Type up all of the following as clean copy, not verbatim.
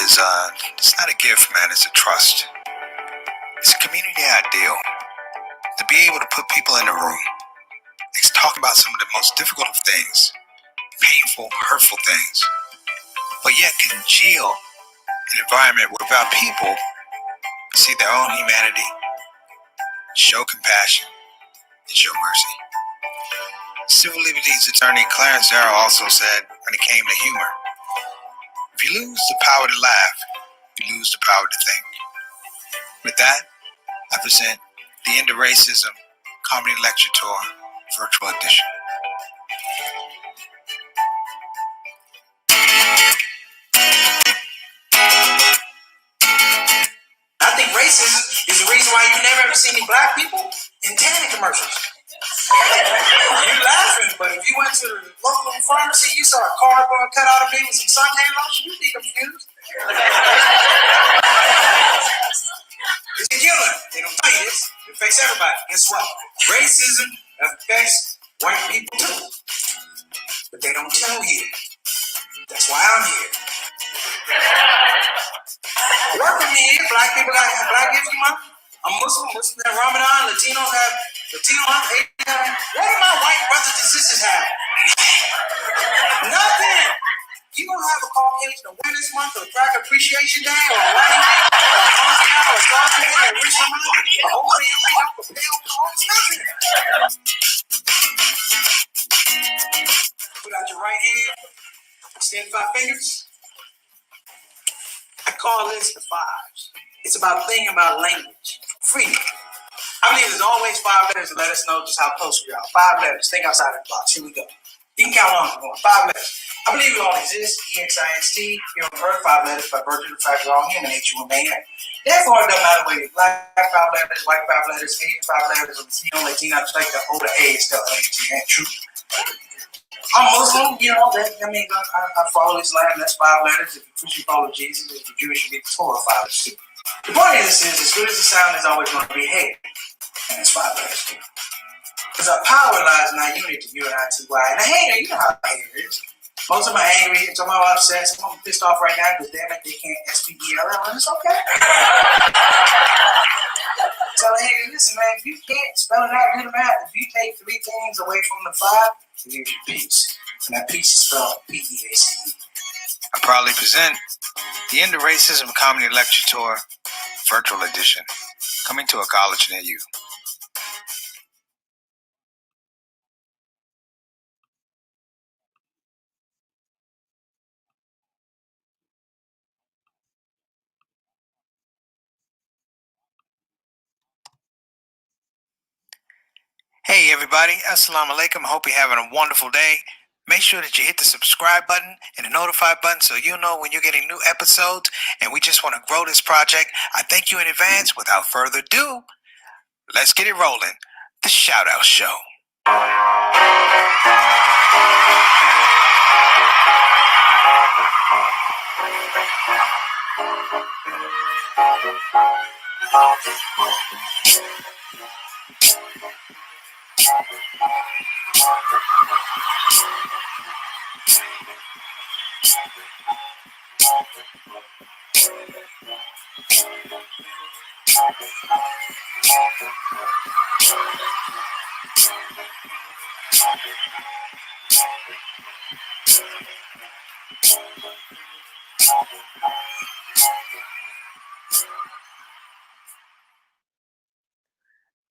is, it's not a gift, man. It's a trust. It's a community ideal. To be able to put people in a room, it's talking about some of the most difficult of things, painful, hurtful things, but yet congeal an environment whereby people see their own humanity, show compassion, and show mercy. Civil liberties attorney Clarence Darrow also said when it came to humor, if you lose the power to laugh, you lose the power to think. With that, I present the End of Racism Comedy Lecture Tour Virtual Edition. I think racism is the reason why you never ever see any black people in tanning commercials. You're laughing, but if you went to the local pharmacy, you saw a cardboard cutout of me with some suntan lotion, you'd be confused. It's a killer. They don't tell you this. It affects everybody. Guess what? Racism affects white people too. But they don't tell you. That's why I'm here. Work with me here. Black people got Black History Month. I'm Muslim have Ramadan. Latino have Latino have Asian. What do my white brothers and sisters have? Nothing. You don't have a Caucasian Awareness Month or Black Appreciation Day or a Writing Day or a Hanukkah or a Star Day or a Rich Ramadan or hopefully you wake up for pale calls. Nothing. Put out your right hand. Extend 5 fingers. I call this the fives. It's about thinking about language. Freedom. I believe there's always 5 letters to let us know just how close we are. 5 letters. Think outside the box. Here we go. You can count on if you want. 5 letters. I believe we all exist. E-X-I-S-T. Here on Earth, 5 letters by virtue of the fact we're all human nature remain. Therefore, it doesn't matter whether you're black 5 letters, white 5 letters, Asian 5 letters, or Latino, I like the older A is still ain't true. I'm Muslim, you know, I follow Islam, that's 5 letters. If you Christian, follow Jesus. If you're Jewish, you get the Torah 5 letters too. The point of this is, as good as it sounds, it's always going to be hate. And it's 5 letters too. Because our power lies in our unity, U-N-I-T-Y. And the hater, you know how a hater is. Most of them are angry, some of them are upset, some of them are pissed off right now because damn it, they can't S-P-E-L-L, and it's okay. Tell the hater, listen, man, if you can't spell it out, do the math. If you take 3 things away from the 5, it gives you peace. And that peace is spelled P-E-A-C-E. I proudly present the End of Racism Comedy Lecture Tour Virtual Edition, coming to a college near you. Hey everybody, Assalamu alaikum. Hope you're having a wonderful day. Make sure that you hit the subscribe button and the notify button so you'll know when you're getting new episodes, and we just want to grow this project. I thank you in advance. Without further ado, let's get it rolling. The Shout Out Show.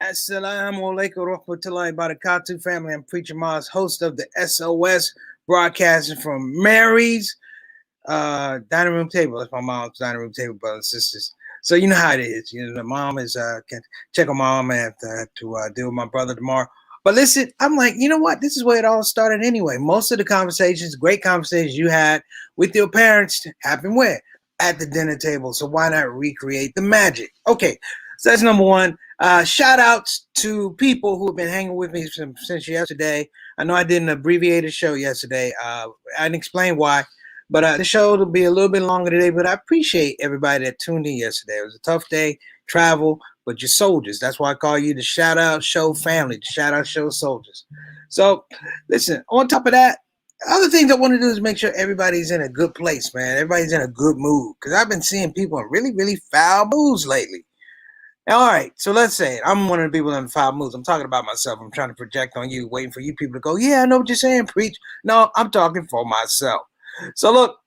Assalamu alaikum warahmatullahi wabarakatuh, family. I'm Preacher Maz, host of the SOS, broadcasting from Mary's dining room table. That's my mom's dining room table, brothers and sisters. So you know how it is. You know, the mom is can check on mom and to deal with my brother tomorrow. But listen, I'm like, you know what? This is where it all started anyway. Most of the conversations, great conversations you had with your parents happen where? At the dinner table. So why not recreate the magic? Okay, so that's number one. Shout outs to people who have been hanging with me since yesterday. I know I did an abbreviated show yesterday. I didn't explain why, but the show will be a little bit longer today. But I appreciate everybody that tuned in yesterday. It was a tough day, travel, but you're soldiers. That's why I call you the Shout Out Show family, the Shout Out Show soldiers. So listen, on top of that, Other things I want to do is make sure everybody's in a good place, man. Everybody's in a good mood. Because I've been seeing people in really, really foul moods lately. All right, so let's say I'm one of the people in foul moods. I'm talking about myself. I'm trying to project on you, waiting for you people to go, yeah, I know what you're saying, preach. No, I'm talking for myself. So look,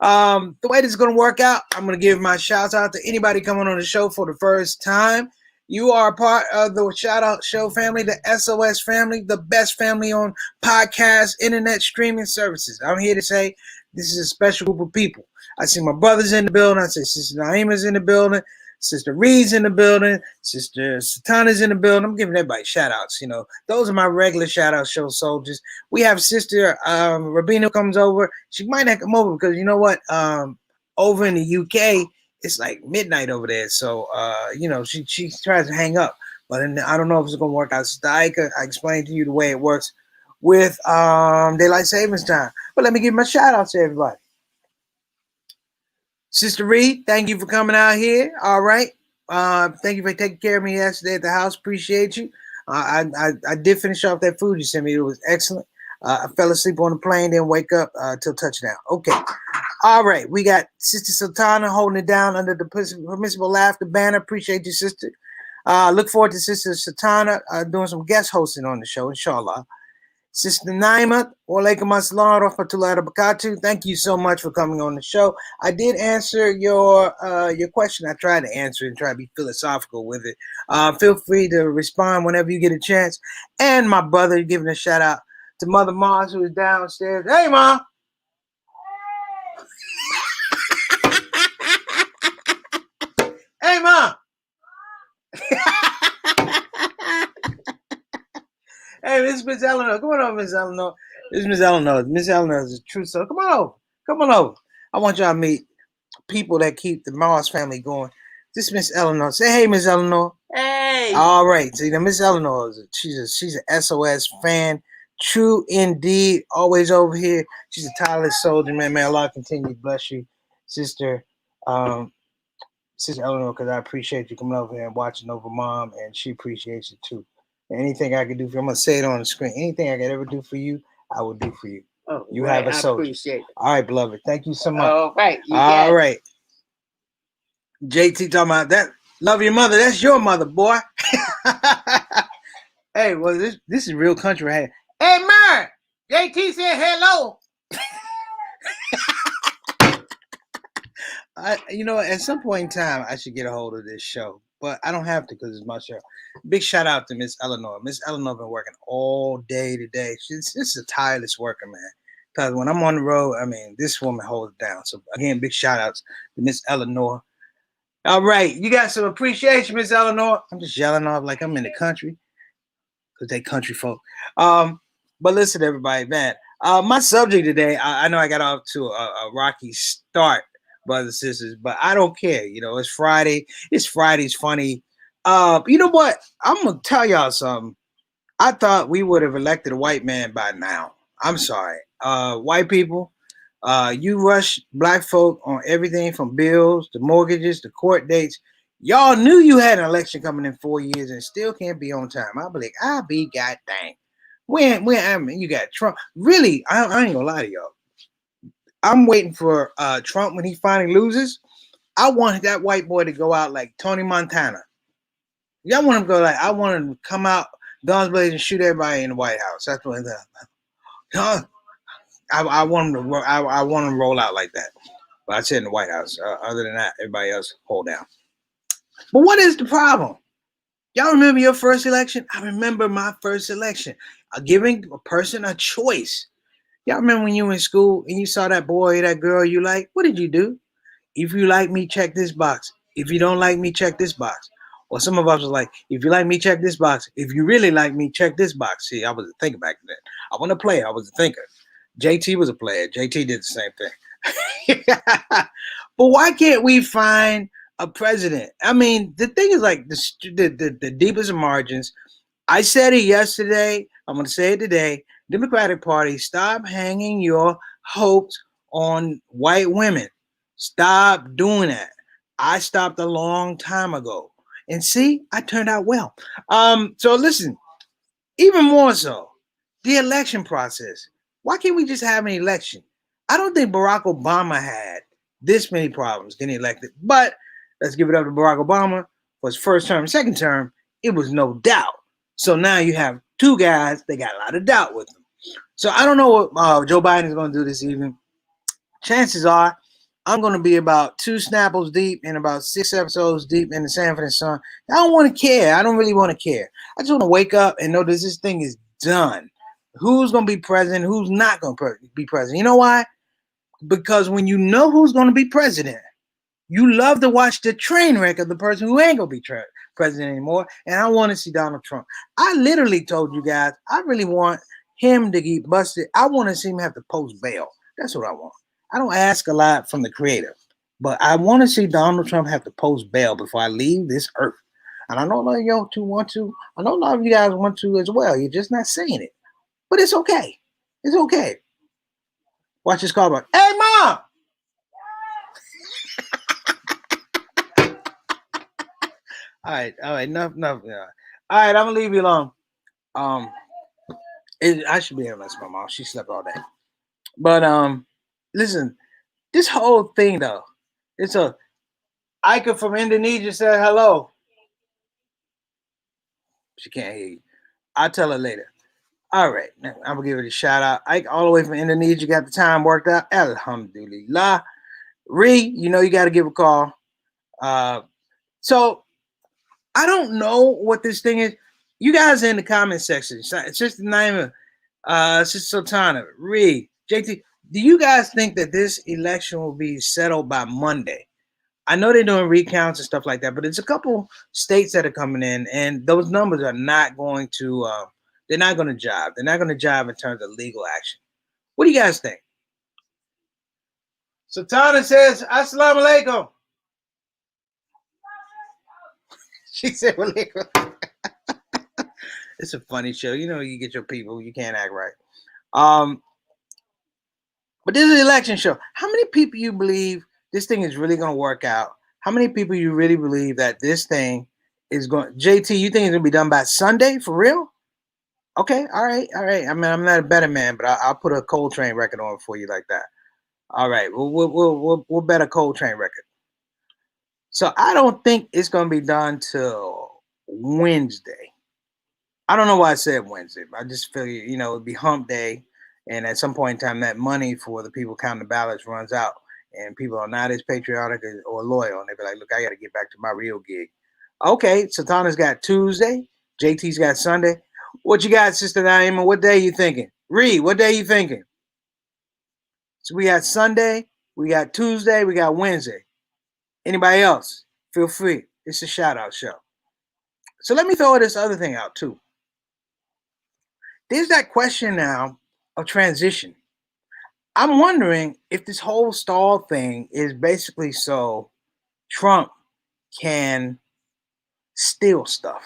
the way this is going to work out, I'm going to give my shouts out to anybody coming on the show for the first time. You are a part of the Shout Out Show family, the SOS family, the best family on podcast, internet streaming services. I'm here to say this is a special group of people. I see my brothers in the building. I see Sister Naima's in the building. Sister Reed's in the building. Sister Satana's in the building. I'm giving everybody shout outs. You know, those are my regular shout out show soldiers. We have Sister Rabina comes over. She might not come over because you know what? Over in the UK, it's like midnight over there. So, you know, she tries to hang up. But I don't know if it's going to work out. Sister Aika, I explained to you the way it works with daylight savings time. But let me give my shout out to everybody. Sister Reed, thank you for coming out here. All right. Thank you for taking care of me yesterday at the house. Appreciate you. I did finish off that food you sent me. It was excellent. I fell asleep on the plane, didn't wake up till touchdown. Okay. All right. We got Sister Sultana holding it down under the permissible laughter banner. Appreciate you, sister. Look forward to Sister Sultana doing some guest hosting on the show, inshallah. Sister Naima, walaikum assalam rahmatullahi wa barakatuh. Thank you so much for coming on the show. I did answer your question. I tried to answer it and try to be philosophical with it. Feel free to respond whenever you get a chance. And my brother, giving a shout out to Mother Mars, who is downstairs. Hey, Mom. Hey, Mom. Hey, this is Miss Eleanor. Come on over, Miss Eleanor. This is Miss Eleanor. Miss Eleanor is a true soul. Come on over. Come on over. I want y'all to meet people that keep the Mars family going. This is Miss Eleanor. Say hey, Miss Eleanor. Hey. All right. See, now Miss Eleanor she's an SOS fan. True indeed. Always over here. She's a tireless soldier, man. May Allah continue to bless you, sister. Sister Eleanor, because I appreciate you coming over here and watching over Mom, and she appreciates it too. Anything I can do for you, I'm gonna say it on the screen. Anything I can ever do for you, I will do for you. Oh, you right. have a soldier. I appreciate it. All right, beloved. Thank you so much. All right. All right. JT talking about that. Love your mother. That's your mother, boy. Hey, well, this is real country. Hey, Mary. JT said hello. You know, at some point in time, I should get a hold of this show, but I don't have to because it's my show. Big shout out to Miss Eleanor. Miss Eleanor been working all day today. She's just a tireless worker, man. Because when I'm on the road, I mean, this woman holds it down. So again, big shout outs to Miss Eleanor. All right, you got some appreciation, Miss Eleanor. I'm just yelling off like I'm in the country because they country folk. But listen, everybody, man. My subject today, I know I got off to a rocky start, brothers and sisters, but I don't care. You know, it's Friday. It's Friday's funny. You know what? I'm gonna tell y'all something. I thought we would have elected a white man by now. I'm sorry. White people, you rush black folk on everything from bills to mortgages to court dates. Y'all knew you had an election coming in 4 years and still can't be on time. I'll be like, I'll be god dang. When I mean, you got Trump. Really, I ain't gonna lie to y'all. I'm waiting for Trump when he finally loses. I want that white boy to go out like Tony Montana. Y'all want him to go like, I want him to come out, guns blazing, and shoot everybody in the White House. That's what I want him to. I want him to roll out like that. But I said in the White House. Other than that, everybody else hold down. But what is the problem? Y'all remember your first election? I remember my first election. Giving a person a choice. Y'all remember when you were in school and you saw that boy or that girl you like? What did you do? If you like me, check this box. If you don't like me, check this box. Or some of us was like, if you like me, check this box. If you really like me, check this box. See, I was a thinker back then. I wasn't a player. I was a thinker. JT was a player. JT did the same thing. But why can't we find a president? I mean, the thing is like the deepest of margins. I said it yesterday. I'm going to say it today. Democratic Party, stop hanging your hopes on white women. Stop doing that. I stopped a long time ago. And see, I turned out well. So listen, even more so, the election process. Why can't we just have an election? I don't think Barack Obama had this many problems getting elected, but let's give it up to Barack Obama for his first term, second term. It was no doubt. So now you have two guys that got a lot of doubt with them. So I don't know what Joe Biden is going to do this evening. Chances are I'm going to be about 2 Snapples deep and about 6 episodes deep in the Sanford and Son. I don't want to care. I don't really want to care. I just want to wake up and know that this thing is done. Who's going to be president? Who's not going to be president? You know why? Because when you know who's going to be president, you love to watch the train wreck of the person who ain't going to be president anymore. And I want to see Donald Trump. I literally told you guys, I really want him to get busted. I want to see him have to post bail. That's what I want. I don't ask a lot from the creator, but I want to see Donald Trump have to post bail before I leave this earth. And I know a lot of y'all too want to. I know a lot of you guys want to as well. You're just not saying it. But it's okay. It's okay. Watch this call back. Hey, Mom! All right, enough. Yeah. All right, I'm gonna leave you alone. I should be able to listen to my mom. She slept all day. But listen, this whole thing though, it's a Ika from Indonesia said hello. She can't hear you. I'll tell her later. All right, now I'm gonna give it a shout out. Ike, all the way from Indonesia, got the time worked out. Alhamdulillah. Ree, you know you got to give a call. So I don't know what this thing is. You guys in the comment section. It's just the name of Sister Sultana, Ree, JT. Do you guys think that this election will be settled by Monday? I know they're doing recounts and stuff like that, but it's a couple states that are coming in, and those numbers are not going to. They're not going to jive. They're not going to jive in terms of legal action. What do you guys think? Sultana says, "Assalamu alaikum." She said, "Walaikum." It's a funny show. You know, you get your people, you can't act right. But this is an election show. How many people you believe this thing is really going to work out? How many people you really believe that this thing is going? JT, you think it's going to be done by Sunday for real? Okay, all right. I mean, I'm not a better man, but I'll put a Coltrane record on for you like that. All right, we'll bet a Coltrane record. So I don't think it's going to be done till Wednesday. I don't know why I said Wednesday. I just feel it'd be hump day, and at some point in time, that money for the people counting the ballots runs out, and people are not as patriotic or loyal, and they be like, "Look, I got to get back to my real gig." Okay, Sultana's got Tuesday, JT's got Sunday. What you got, Sister Naima? What day you thinking? Reed, what day you thinking? So we got Sunday, we got Tuesday, we got Wednesday. Anybody else? Feel free. It's a shout out show. So let me throw this other thing out too. There's that question now of transition. I'm wondering if this whole stall thing is basically so Trump can steal stuff.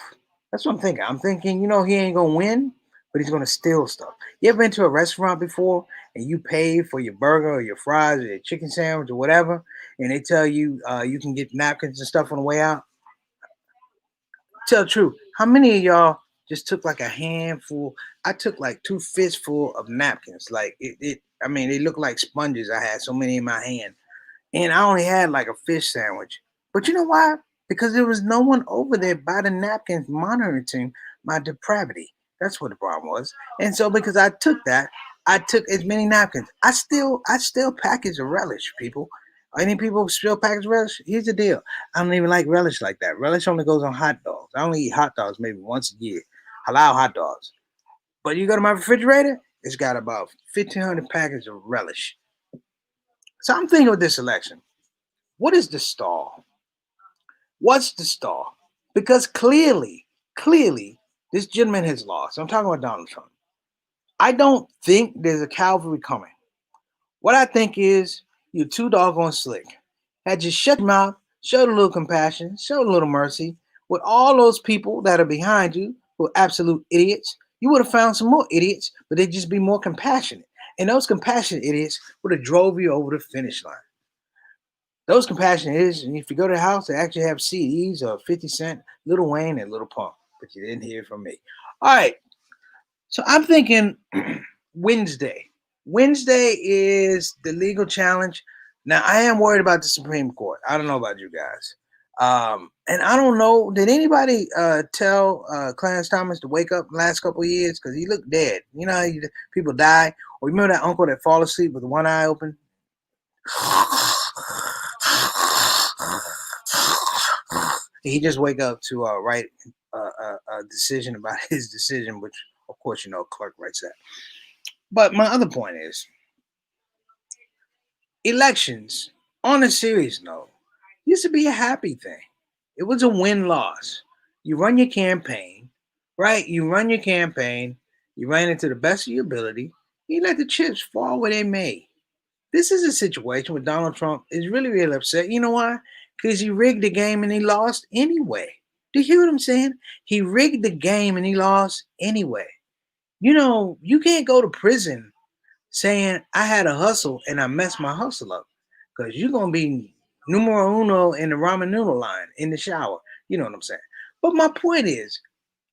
That's what I'm thinking. I'm thinking, he ain't gonna win, but he's gonna steal stuff. You ever been to a restaurant before and you pay for your burger or your fries or your chicken sandwich or whatever, and they tell you you can get napkins and stuff on the way out? Tell the truth. How many of y'all just took like a handful? I took like 2 fistful of napkins. Like I mean, they look like sponges. I had so many in my hand. And I only had like a fish sandwich. But you know why? Because there was no one over there by the napkins monitoring my depravity. That's what the problem was. And so because I took that, I took as many napkins. I still package a relish, people. Any people still package relish? Here's the deal. I don't even like relish like that. Relish only goes on hot dogs. I only eat hot dogs maybe once a year. Halal hot dogs. But you go to my refrigerator, it's got about 1,500 packages of relish. So I'm thinking with this election, what is the stall? What's the stall? Because clearly, this gentleman has lost. I'm talking about Donald Trump. I don't think there's a cavalry coming. What I think is you're too doggone slick. Had you shut your mouth, showed a little compassion, showed a little mercy, with all those people that are behind you who are absolute idiots, you would have found some more idiots, but they'd just be more compassionate. And those compassionate idiots would have drove you over the finish line. Those compassionate idiots, and if you go to the house, they actually have CDs of 50 Cent, Lil Wayne, and Lil Pump. But you didn't hear it from me. All right. So I'm thinking Wednesday. Wednesday is the legal challenge. Now, I am worried about the Supreme Court. I don't know about you guys. And I don't know. Did anybody tell Clarence Thomas to wake up the last couple of years? Because he looked dead. You know how people die? Or you remember that uncle that fall asleep with one eye open? He just wake up to write a decision about his decision, which, of course, clerk writes that. But my other point is, elections, on a serious note, used to be a happy thing. It was a win-loss. You run your campaign, right? You run your campaign, you ran it to the best of your ability, you let the chips fall where they may. This is a situation where Donald Trump is really, really upset. You know why? Because he rigged the game and he lost anyway. Do you hear what I'm saying? He rigged the game and he lost anyway. You can't go to prison saying I had a hustle and I messed my hustle up. Because you're going to be numero uno in the ramen noodle line in the shower. You know what I'm saying? But my point is,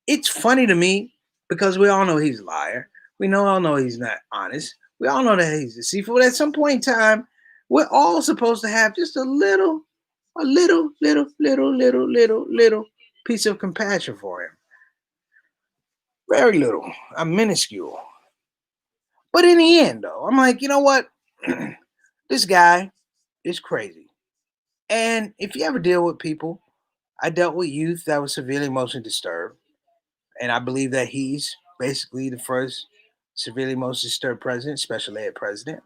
it's funny to me because we all know he's a liar. We all know he's not honest. We all know that he's deceitful. At some point in time, we're all supposed to have just a little piece of compassion for him. Very little. I'm minuscule. But in the end, though, I'm like, you know what? This guy is crazy. And if you ever deal with people, I dealt with youth that was severely emotionally disturbed. And I believe that he's basically the first severely emotionally disturbed president, special ed president.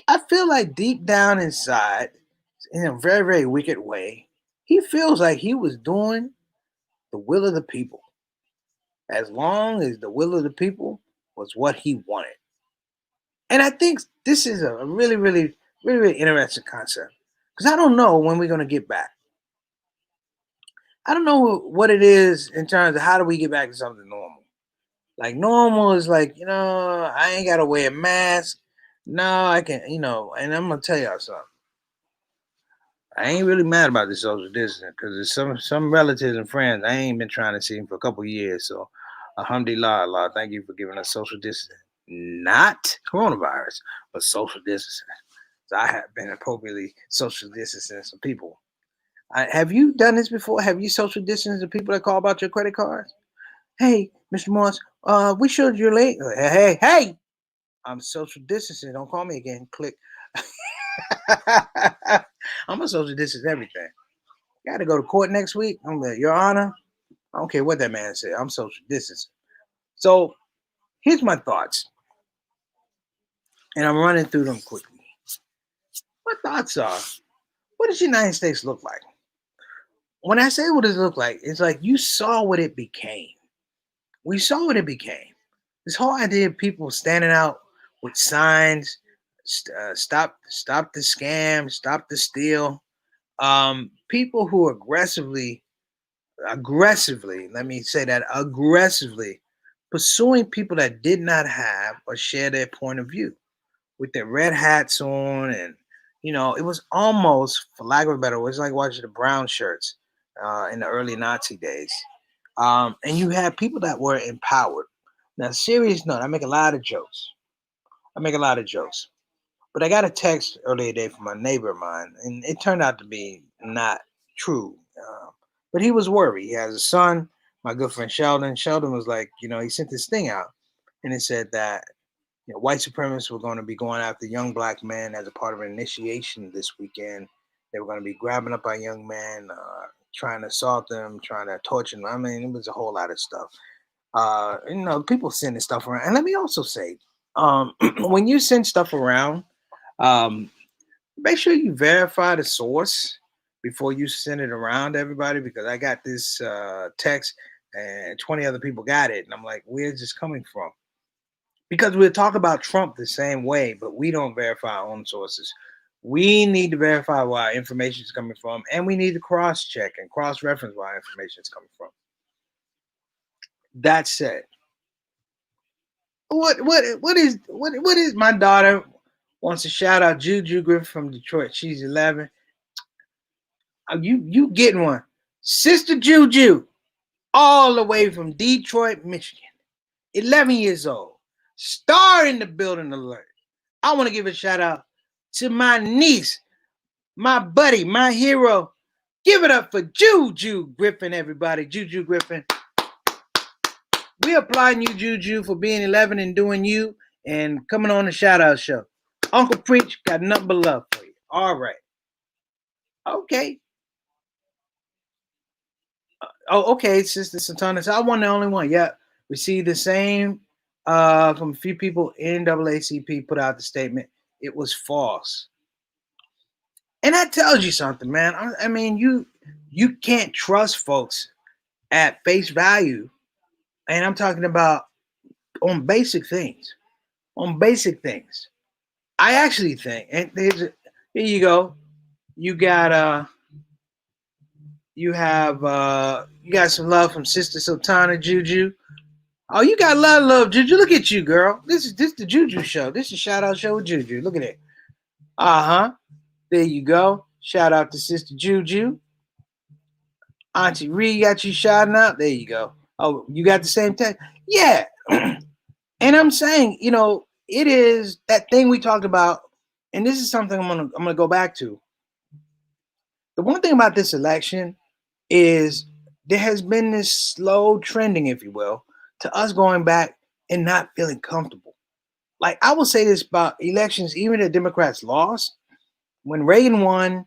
I feel like deep down inside, in a very, very wicked way, he feels like he was doing the will of the people as long as the will of the people was what he wanted. And I think this is a really, really, really, really interesting concept because I don't know when we're going to get back. I don't know what it is in terms of how do we get back to something normal. Like normal is like, I ain't gotta wear a mask. No, I can, and I'm gonna tell y'all something. I ain't really mad about this social distancing because there's some relatives and friends I ain't been trying to see them for a couple of years. So alhamdulillah, Allah, thank you for giving us social distancing. Not coronavirus, but social distancing. So I have been appropriately social distancing some people. Have you done this before? Have you social distanced the people that call about your credit cards? Hey, Mr. Moss, we showed you late. Hey, I'm social distancing. Don't call me again. Click. I'm a social distance everything. Got to go to court next week. I'm like, Your Honor, I don't care what that man said. I'm social distancing. So here's my thoughts, and I'm running through them quickly. My thoughts are, what does the United States look like? When I say what does it look like, it's like you saw what it became. We saw what it became. This whole idea of people standing out with signs, stop the scam, stop the steal. People who aggressively, let me say that, aggressively pursuing people that did not have or share their point of view with their red hats on. And, it was almost, for lack of a better word, it's like watching the brown shirts in the early Nazi days. And you had people that were empowered. Now, serious note, I make a lot of jokes. But I got a text earlier today from a neighbor of mine, and it turned out to be not true. But he was worried. He has a son, my good friend Sheldon. Sheldon was like, he sent this thing out, and it said that white supremacists were going to be going after young black men as a part of an initiation this weekend. They were going to be grabbing up our young men, trying to assault them, trying to torture them. I mean, it was a whole lot of stuff. People sending stuff around. And let me also say, when you send stuff around, um, make sure you verify the source before you send it around to everybody, because I got this text and 20 other people got it. And I'm like, where's this coming from? Because we'll talk about Trump the same way, but we don't verify our own sources. We need to verify where our information is coming from, and we need to cross-check and cross-reference where our information is coming from. That said, what is my daughter wants to shout out Juju Griffin from Detroit. She's 11. You getting one, Sister Juju, all the way from Detroit, Michigan, 11 years old. Star in the building alert. I want to give a shout out to my niece, my buddy, my hero. Give it up for Juju Griffin, everybody. Juju Griffin. We applauding you, Juju, for being 11 and doing you and coming on the shout out show. Uncle Preach got nothing but love for you. All right. Okay. Okay, Sister Santana. So I wasn't the only one. Yeah, we see the same from a few people. NAACP put out the statement. It was false. And that tells you something, man. I mean, you can't trust folks at face value. And I'm talking about on basic things. On basic things. I actually think, and here you go. You got you got some love from Sister Sultana Juju. Oh, you got a lot of love, Juju. Look at you, girl. This is the Juju show. This is shout out show with Juju. Look at it. Uh-huh. There you go. Shout out to Sister Juju. Auntie Ree got you shouting out. There you go. Oh, you got the same text? Yeah. And I'm saying, it is that thing we talked about, and this is something I'm gonna go back to. The one thing about this election is there has been this slow trending, if you will, to us going back and not feeling comfortable. Like I will say this about elections, even the Democrats lost. When Reagan won,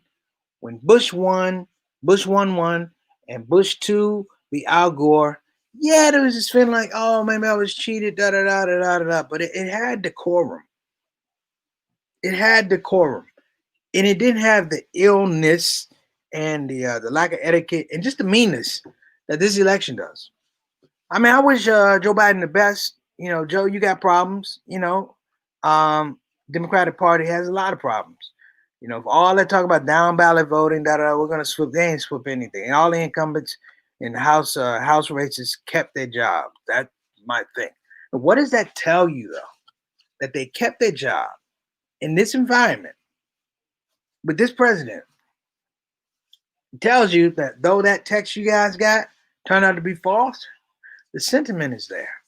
when Bush won, Bush won, and Bush 2, the Al Gore, yeah, there was this feeling like, oh, maybe I was cheated, da da da da da da. But it had decorum. It had decorum, and it didn't have the illness and the lack of etiquette and just the meanness that this election does. I mean, I wish Joe Biden the best. Joe, you got problems. Democratic Party has a lot of problems. For all that talk about down ballot voting, we're gonna swoop. They ain't swoop anything. And all the incumbents in the House races kept their job. That's my thing. But what does that tell you, though? That they kept their job in this environment with this president. It tells you that though that text you guys got turned out to be false, the sentiment is there.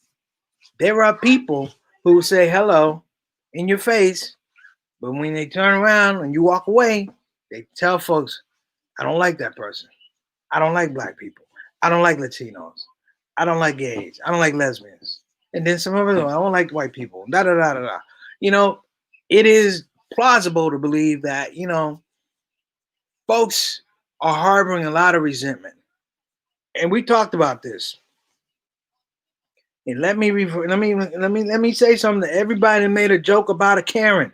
There are people who say hello in your face, but when they turn around and you walk away, they tell folks, I don't like that person. I don't like black people. I don't like Latinos. I don't like gays. I don't like lesbians. And then some of them, I don't like white people. Da da da da da. It is plausible to believe that, folks are harboring a lot of resentment. And we talked about this. And let me say something to everybody that made a joke about a Karen,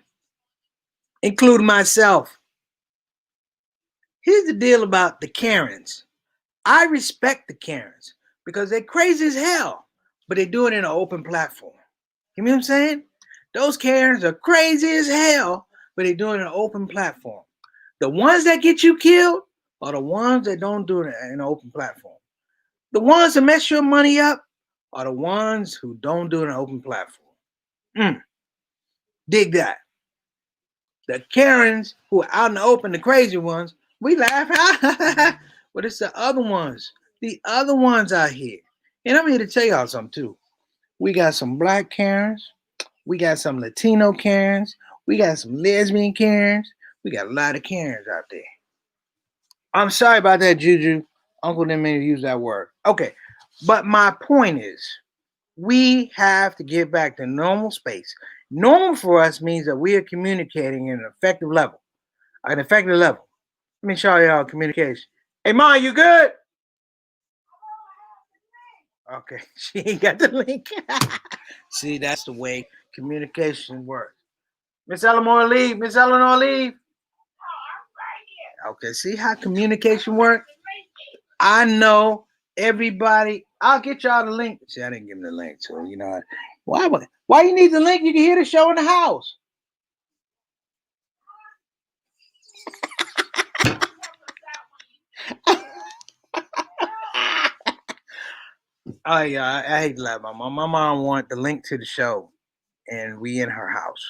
including myself. Here's the deal about the Karens. I respect the Karens because they're crazy as hell, but they do it in an open platform. You know what I'm saying? Those Karens are crazy as hell, but they do it in an open platform. The ones that get you killed are the ones that don't do it in an open platform. The ones that mess your money up are the ones who don't do it in an open platform. Dig that. The Karens who are out in the open, the crazy ones, we laugh. But it's the other ones out here. And I'm here to tell y'all something too. We got some black Karens. We got some Latino Karens. We got some lesbian Karens. We got a lot of Karens out there. I'm sorry about that, Juju. Uncle didn't mean to use that word. Okay. But my point is, we have to get back to normal space. Normal for us means that we are communicating in an effective level. Let me show y'all communication. Hey, Ma, you good? Okay, she ain't got the link. See, that's the way communication works. Miss Eleanor, leave. Miss Eleanor, leave. Okay, see how communication works? I know everybody. I'll get y'all the link. See, I didn't give him the link, so why you need the link? You can hear the show in the house. Oh yeah, I hate to laugh. My mom want the link to the show, and we in her house.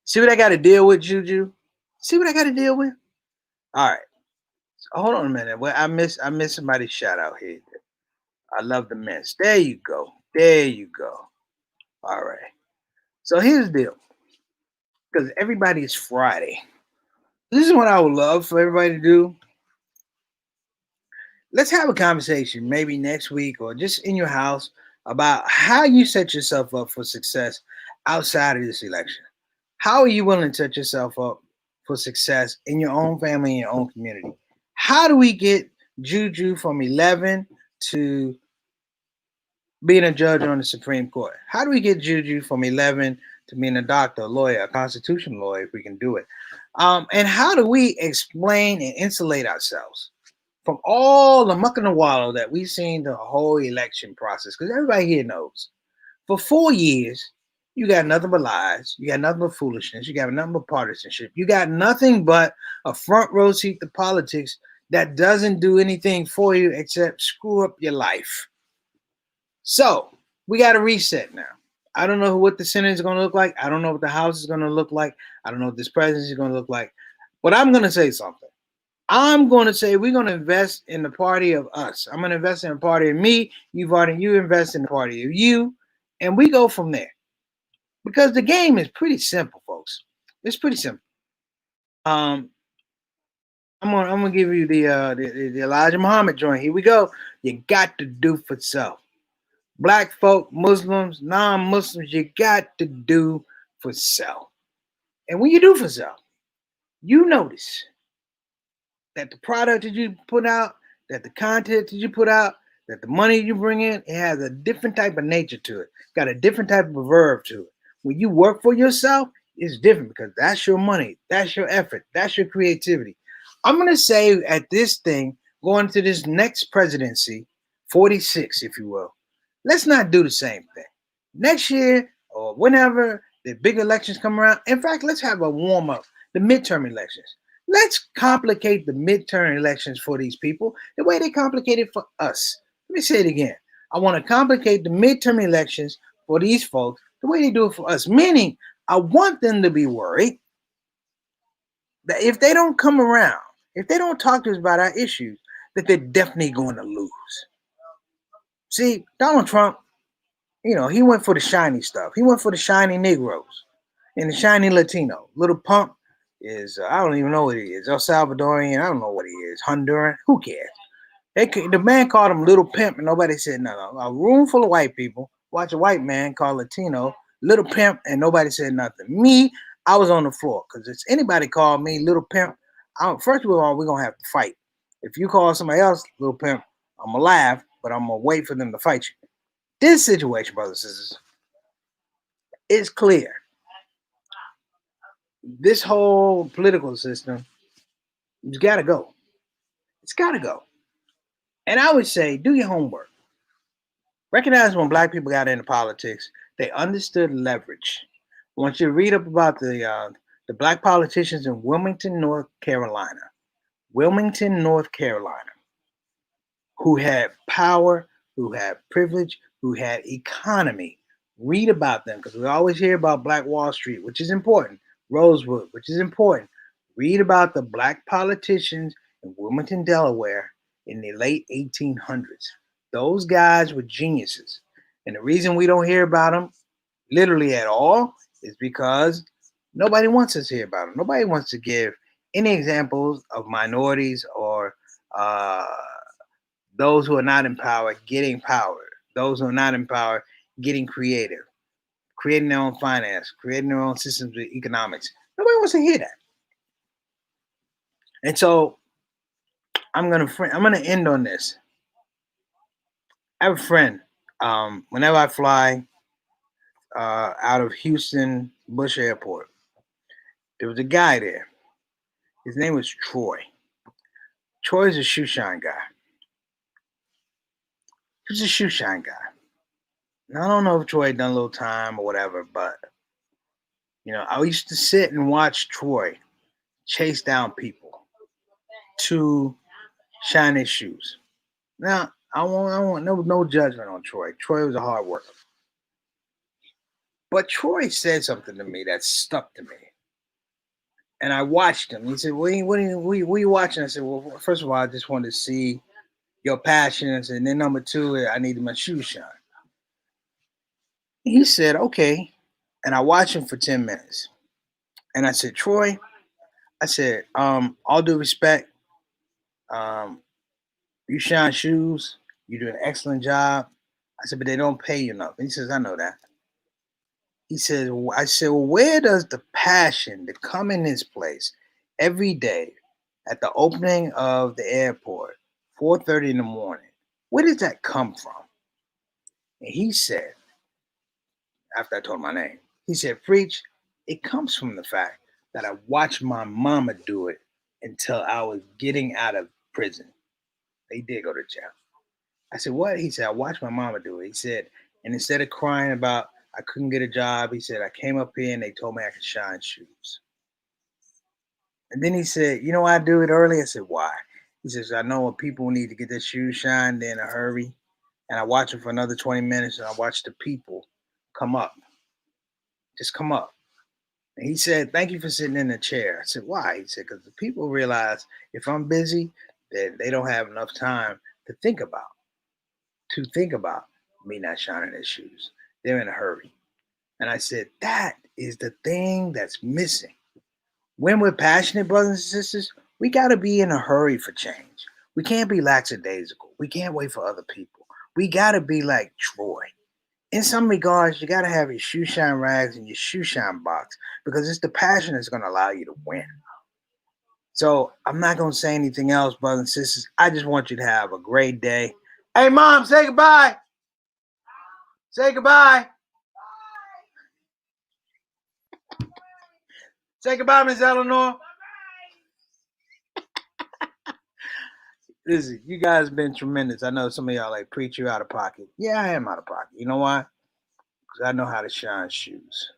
See what I got to deal with, Juju? See what I got to deal with? All right. So hold on a minute. Well, I miss somebody's shout out here. I love the mess. There you go. There you go. All right. So here's the deal. Because everybody is Friday. This is what I would love for everybody to do. Let's have a conversation maybe next week or just in your house about how you set yourself up for success outside of this election. How are you willing to set yourself up for success in your own family, in your own community? How do we get Juju from 11 to being a judge on the Supreme Court? How do we get Juju from 11 to being a doctor, a lawyer, a constitutional lawyer, if we can do it? And how do we explain and insulate ourselves from all the muck and the wallow that we've seen the whole election process? Because everybody here knows for 4 years, you got nothing but lies, you got nothing but foolishness, you got nothing but partisanship, you got nothing but a front row seat to politics that doesn't do anything for you except screw up your life. So we got to reset now. I don't know what the Senate is going to look like. I don't know what the House is going to look like. I don't know what this presidency is going to look like. But I'm going to say something. I'm going to say we're going to invest in the party of us. I'm going to invest in a party of me. You invest in the party of you. And we go from there. Because the game is pretty simple, folks. It's pretty simple. I'm gonna give you the Elijah Muhammad joint. Here we go. You got to do for self. Black folk, Muslims, non-Muslims, you got to do for self. And when you do for self, you notice that the product that you put out, that the content that you put out, that the money you bring in, it has a different type of nature to it. Got a different type of verb to it. When you work for yourself, it's different because that's your money, that's your effort, that's your creativity. I'm gonna say at this thing, going to this next presidency, 46, if you will, let's not do the same thing. Next year or whenever the big elections come around, in fact, let's have a warm up, the midterm elections. Let's complicate the midterm elections for these people the way they complicate it for us. Let me say it again. I want to complicate the midterm elections for these folks the way they do it for us. Meaning, I want them to be worried that if they don't come around, if they don't talk to us about our issues, that they're definitely going to lose. See, Donald Trump, he went for the shiny stuff. He went for the shiny Negroes and the shiny Latino. Little Pump is, I don't even know what he is. El Salvadorian, I don't know what he is. Honduran, who cares? The man called him Little Pimp, and nobody said nothing. A room full of white people watch a white man called Latino Little Pimp, and nobody said nothing. Me, I was on the floor because if anybody called me Little Pimp, first of all, we're gonna have to fight. If you call somebody else Little Pimp, I'm gonna laugh, but I'm gonna wait for them to fight you. This situation, brothers and sisters, is clear. This whole political system, it's got to go. It's got to go. And I would say, do your homework. Recognize when black people got into politics, they understood leverage. I want you to read up about the black politicians in Wilmington, North Carolina. Wilmington, North Carolina, who had power, who had privilege, who had economy. Read about them because we always hear about Black Wall Street, which is important. Rosewood, which is important. Read about the black politicians in Wilmington, Delaware in the late 1800s. Those guys were geniuses. And the reason we don't hear about them literally at all is because nobody wants us to hear about them. Nobody wants to give any examples of minorities or those who are not in power getting power. Those who are not in power getting creative, creating their own finance, creating their own systems of economics. Nobody wants to hear that. And so I'm gonna end on this. I have a friend. Whenever I fly out of Houston Bush Airport, there was a guy there. His name was Troy. Troy's a shoe shine guy. He's a shoe shine guy. Now, I don't know if Troy had done a little time or whatever, but I used to sit and watch Troy chase down people to shine his shoes. Now, I want no judgment on Troy. Troy was a hard worker. But Troy said something to me that stuck to me. And I watched him. He said, what are you watching? I said, well, first of all, I just wanted to see your passions. And then number two, I needed my shoes shine. He said, okay. And I watched him for 10 minutes. And I said, Troy, I said, all due respect, um, you shine shoes, you do an excellent job. I said, but they don't pay you enough. And he says, I know that. He says, I said, well, where does the passion to come in this place every day at the opening of the airport, 4:30 in the morning, where does that come from? And he said, after I told him my name, he said, Preach, it comes from the fact that I watched my mama do it until I was getting out of prison. They did go to jail. I said, what? He said, I watched my mama do it. He said, and instead of crying about I couldn't get a job, he said, I came up here and they told me I could shine shoes. And then he said, you know why I do it early? I said, why? He says, I know when people need to get their shoes shined, they're in a hurry. And I watch them for another 20 minutes and I watch the people come up. Just come up. And he said, thank you for sitting in the chair. I said, why? He said, because the people realize if I'm busy, then they don't have enough time to think about me not shining their shoes. They're in a hurry. And I said, that is the thing that's missing. When we're passionate, brothers and sisters, we got to be in a hurry for change. We can't be lackadaisical. We can't wait for other people. We got to be like Troy. In some regards, you got to have your shoe shine rags and your shoe shine box because it's the passion that's going to allow you to win. So I'm not going to say anything else, brothers and sisters. I just want you to have a great day. Hey, Mom, say goodbye. Say goodbye. Say goodbye, Miss Eleanor. Listen, you guys been tremendous. I know some of y'all like preach you out of pocket. Yeah, I am out of pocket. You know why? Because I know how to shine shoes.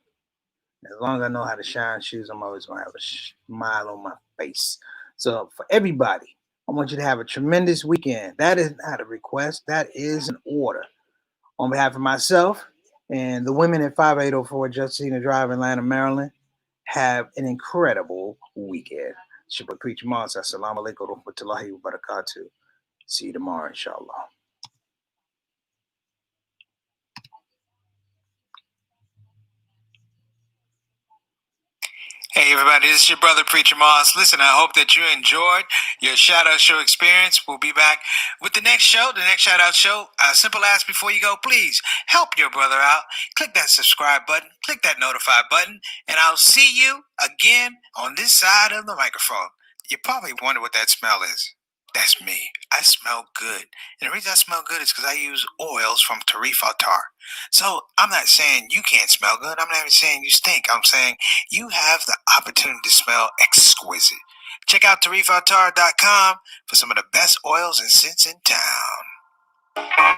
As long as I know how to shine shoes, I'm always gonna have a smile on my face. So for everybody, I want you to have a tremendous weekend. That is not a request. That is an order. On behalf of myself and the women at 5804 Justina Drive, Atlanta, Maryland, have an incredible weekend. Shabbat Preacher Mars. Assalamu alaikum wa rahmatullahi wa barakatuh. See you tomorrow, inshallah. Hey everybody, this is your brother Preacher Moss. Listen, I hope that you enjoyed your shout out show experience. We'll be back with the next show, the next shout out show. Simple ask before you go, please help your brother out. Click that subscribe button, click that notify button, and I'll see you again on this side of the microphone. You probably wonder what that smell is. That's me. I smell good. And the reason I smell good is because I use oils from Tarifa Tar. So I'm not saying you can't smell good. I'm not even saying you stink. I'm saying you have the opportunity to smell exquisite. Check out tarifatar.com for some of the best oils and scents in town.